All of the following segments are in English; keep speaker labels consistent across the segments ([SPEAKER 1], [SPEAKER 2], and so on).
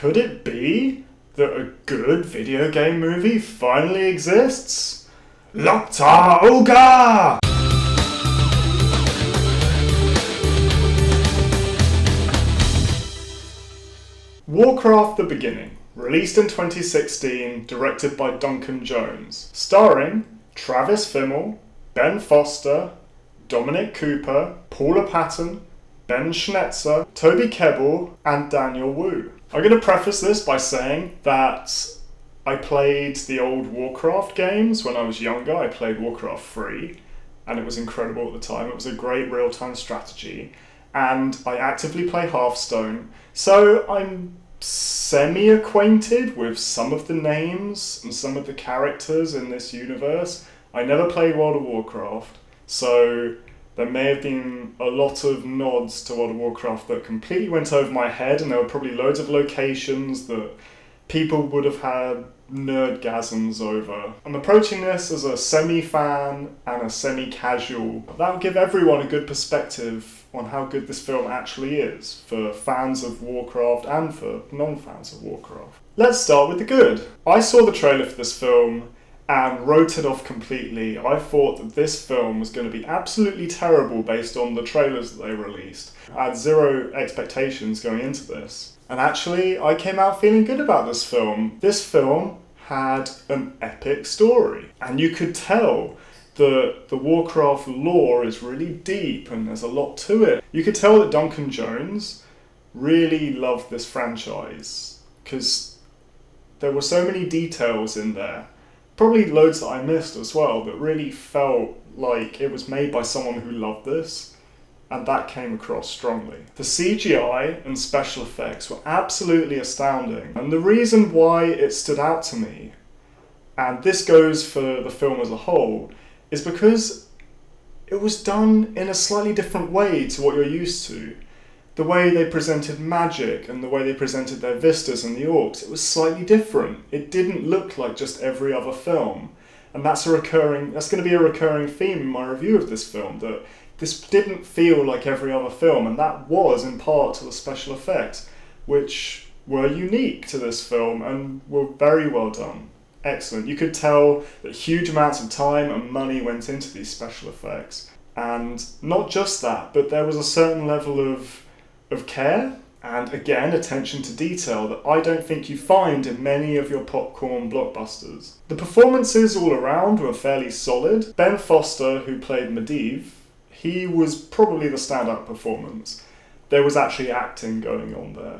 [SPEAKER 1] Could it be that a good video game movie finally exists? Lokta Oga! Warcraft: The Beginning, released in 2016, directed by Duncan Jones, starring Travis Fimmel, Ben Foster, Dominic Cooper, Paula Patton, Ben Schnetzer, Toby Kebbell, and Daniel Wu. I'm going to preface this by saying that I played the old Warcraft games when I was younger. I played Warcraft 3, and it was incredible at the time. It was a great real-time strategy, and I actively play Hearthstone, so I'm semi-acquainted with some of the names and some of the characters in this universe. I never played World of Warcraft, so there may have been a lot of nods to World of Warcraft that completely went over my head, and there were probably loads of locations that people would have had nerdgasms over. I'm approaching this as a semi-fan and a semi-casual. That would give everyone a good perspective on how good this film actually is, for fans of Warcraft and for non-fans of Warcraft. Let's start with the good. I saw the trailer for this film and wrote it off completely. I thought that this film was going to be absolutely terrible based on the trailers that they released. I had zero expectations going into this. And actually, I came out feeling good about this film. This film had an epic story. And you could tell that the Warcraft lore is really deep and there's a lot to it. You could tell that Duncan Jones really loved this franchise because there were so many details in there. Probably loads that I missed as well, but really felt like it was made by someone who loved this, and that came across strongly. The CGI and special effects were absolutely astounding, and the reason why it stood out to me, and this goes for the film as a whole, is because it was done in a slightly different way to what you're used to. The way they presented magic and the way they presented their vistas and the orcs, it was slightly different. It didn't look like just every other film. And that's going to be a recurring theme in my review of this film, that this didn't feel like every other film, and that was in part to the special effects, which were unique to this film and were very well done. Excellent. You could tell that huge amounts of time and money went into these special effects. And not just that, but there was a certain level of care and, again, attention to detail that I don't think you find in many of your popcorn blockbusters. The performances all around were fairly solid. Ben Foster, who played Medivh, he was probably the standout performance. There was actually acting going on there.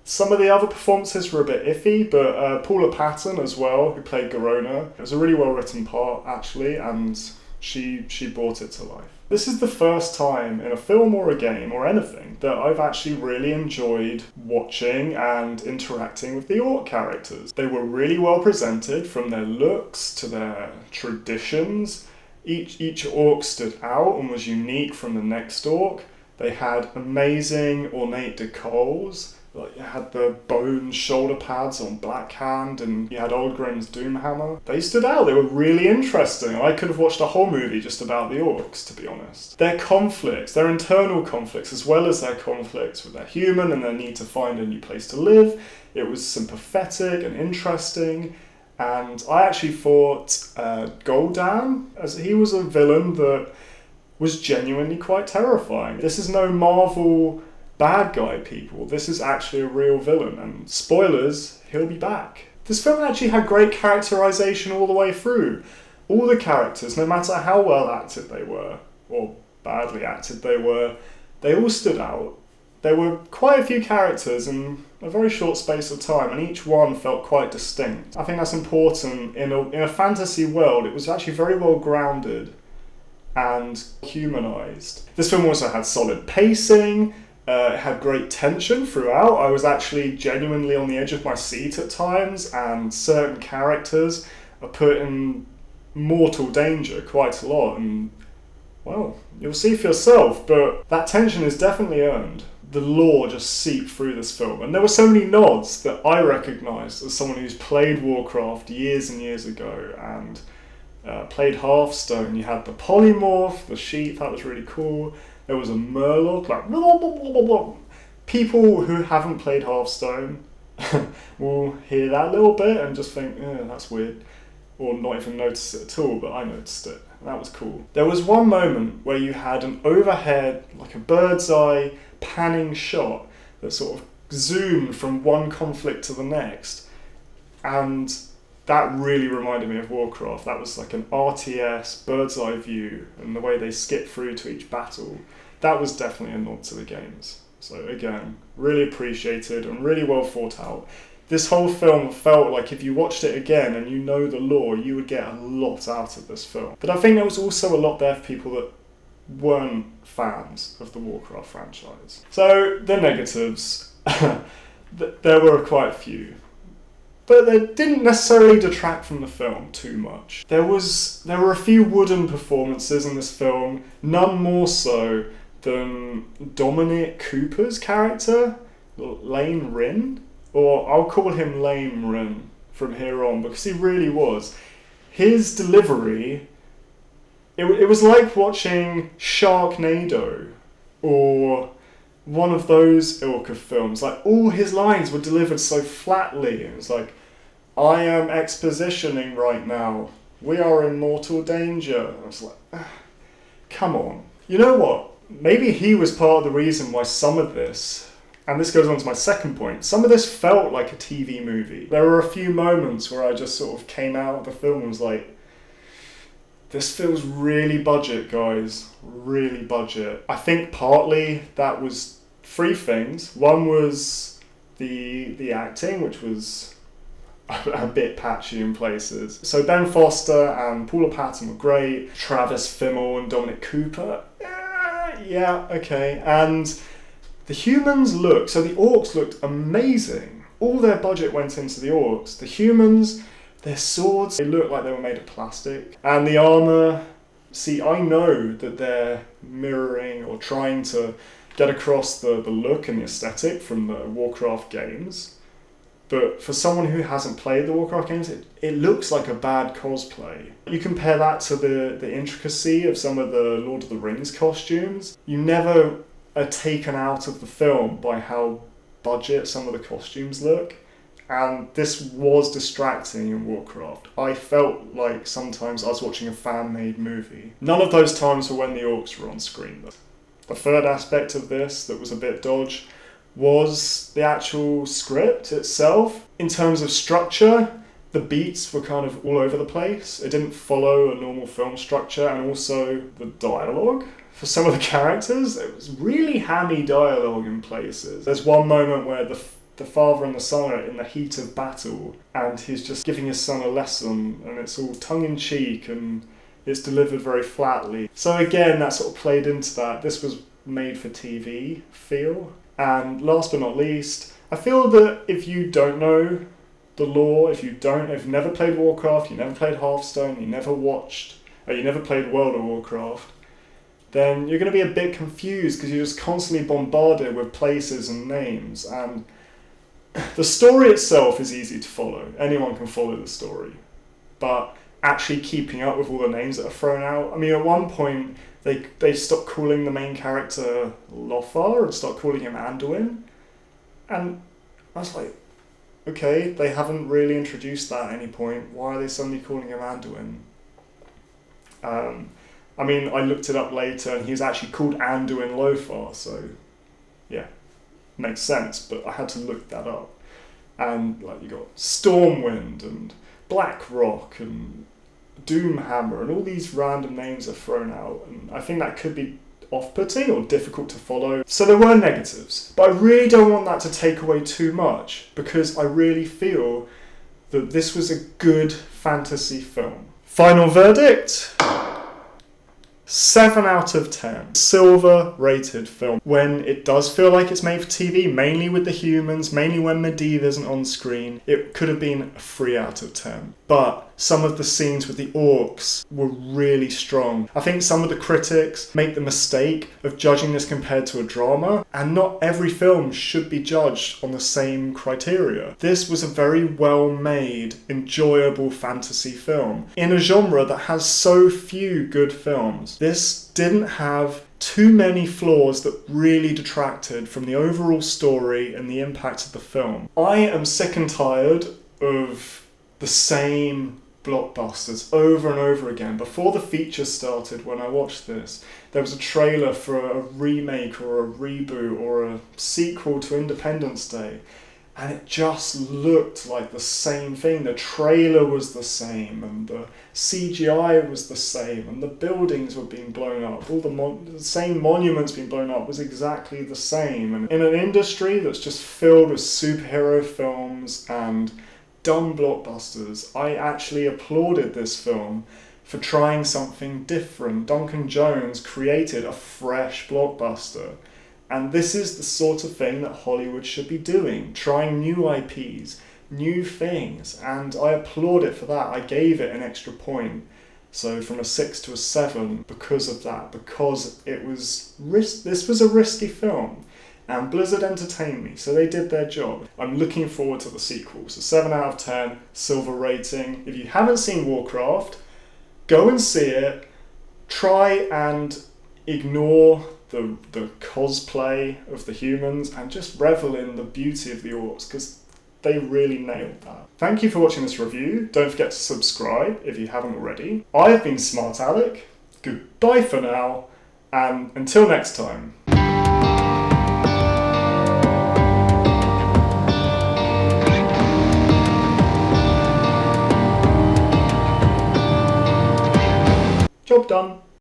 [SPEAKER 1] Some of the other performances were a bit iffy, but Paula Patton as well, who played Garona, it was a really well-written part, actually, and she brought it to life. This is the first time in a film or a game or anything that I've actually really enjoyed watching and interacting with the orc characters. They were really well presented, from their looks to their traditions. Each orc stood out and was unique from the next orc. They had amazing ornate decals. Like, you had the bone shoulder pads on Blackhand, and you had Olgrim's Doomhammer. They stood out, they were really interesting. I could have watched a whole movie just about the orcs, to be honest. Their conflicts, their internal conflicts, as well as their conflicts with their human and their need to find a new place to live, it was sympathetic and interesting. And I actually thought Gul'dan, as he was a villain that was genuinely quite terrifying. This is no Marvel bad guy, people. This is actually a real villain, and spoilers, he'll be back. This film actually had great characterization all the way through. All the characters, no matter how well acted they were, or badly acted they were, they all stood out. There were quite a few characters in a very short space of time, and each one felt quite distinct. I think that's important. In a fantasy world, it was actually very well grounded and humanized. This film also had solid pacing. It had great tension throughout. I was actually genuinely on the edge of my seat at times, and certain characters are put in mortal danger quite a lot, and, well, you'll see for yourself, but that tension is definitely earned. The lore just seeped through this film, and there were so many nods that I recognised as someone who's played Warcraft years and years ago, and played Hearthstone. You had the polymorph, the sheep, that was really cool. There was a murloc, like, blah, blah, blah, blah, blah. People who haven't played Hearthstone will hear that little bit and just think, that's weird, or not even notice it at all, but I noticed it. That was cool. There was one moment where you had an overhead, like a bird's eye panning shot that sort of zoomed from one conflict to the next, and that really reminded me of Warcraft. That was like an RTS bird's eye view, and the way they skip through to each battle, that was definitely a nod to the games. So again, really appreciated and really well thought out. This whole film felt like if you watched it again and you know the lore, you would get a lot out of this film. But I think there was also a lot there for people that weren't fans of the Warcraft franchise. So the negatives, there were quite a few, but they didn't necessarily detract from the film too much. There were a few wooden performances in this film, none more so than Dominic Cooper's character, Lane Rin. Or I'll call him Lame Rin from here on, because he really was. His delivery, it was like watching Sharknado or one of those ilk of films. Like, all his lines were delivered so flatly. It was like, I am expositioning right now. We are in mortal danger. I was like, come on. You know what? Maybe he was part of the reason why some of this, and this goes on to my second point, some of this felt like a TV movie. There were a few moments where I just sort of came out of the film and was like, this feels really budget, guys. Really budget. I think partly that was three things. One was the acting, which was a bit patchy in places. So Ben Foster and Paula Patton were great. Travis Fimmel and Dominic Cooper, yeah, okay. And the humans so the orcs looked amazing. All their budget went into the orcs. The humans, their swords, they looked like they were made of plastic. And the armour, see, I know that they're mirroring or trying to get across the look and the aesthetic from the Warcraft games. But for someone who hasn't played the Warcraft games, it looks like a bad cosplay. You compare that to the intricacy of some of the Lord of the Rings costumes. You never are taken out of the film by how budget some of the costumes look, and this was distracting in Warcraft. I felt like sometimes I was watching a fan-made movie. None of those times were when the orcs were on screen though. The third aspect of this that was a bit dodge was the actual script itself. In terms of structure, the beats were kind of all over the place. It didn't follow a normal film structure, and also the dialogue for some of the characters, it was really hammy dialogue in places. There's one moment where the father and the son are in the heat of battle, and he's just giving his son a lesson, and it's all tongue-in-cheek, and it's delivered very flatly. So again, that sort of played into that. This was made for TV feel. And last but not least, I feel that if you don't know the lore, if you've never played Warcraft, you never played Hearthstone, you never played World of Warcraft, then you're going to be a bit confused because you're just constantly bombarded with places and names. And the story itself is easy to follow. Anyone can follow the story. But actually keeping up with all the names that are thrown out, I mean, at one point, they stopped calling the main character Lothar and start calling him Anduin. And I was like, okay, they haven't really introduced that at any point. Why are they suddenly calling him Anduin? I mean, I looked it up later and he was actually called Anduin Lothar, so yeah, makes sense, but I had to look that up. And like you got Stormwind and Blackrock and Doomhammer and all these random names are thrown out, and I think that could be off-putting or difficult to follow. So there were negatives, but I really don't want that to take away too much, because I really feel that this was a good fantasy film. Final verdict? 7 out of 10. Silver rated film. When it does feel like it's made for TV, mainly with the humans, mainly when Medivh isn't on screen, it could have been a 3 out of 10. But some of the scenes with the orcs were really strong. I think some of the critics make the mistake of judging this compared to a drama, and not every film should be judged on the same criteria. This was a very well-made, enjoyable fantasy film in a genre that has so few good films. This didn't have too many flaws that really detracted from the overall story and the impact of the film. I am sick and tired of the same blockbusters over and over again. Before the feature started, when I watched this, there was a trailer for a remake or a reboot or a sequel to Independence Day, and it just looked like the same thing. The trailer was the same, and the CGI was the same, and the buildings were being blown up. All the same monuments being blown up was exactly the same. And in an industry that's just filled with superhero films and dumb blockbusters, I actually applauded this film for trying something different. Duncan Jones created a fresh blockbuster. And this is the sort of thing that Hollywood should be doing, trying new IPs, new things, and I applaud it for that. I gave it an extra point, so from a 6 to a 7 because of that, because this was a risky film, and Blizzard entertained me, so they did their job. I'm looking forward to the sequel, so 7 out of 10, silver rating. If you haven't seen Warcraft, go and see it, try and ignore the cosplay of the humans and just revel in the beauty of the orcs, because they really nailed that. Thank you for watching this review. Don't forget to subscribe if you haven't already. I have been Smart Alec. Goodbye for now, and until next time.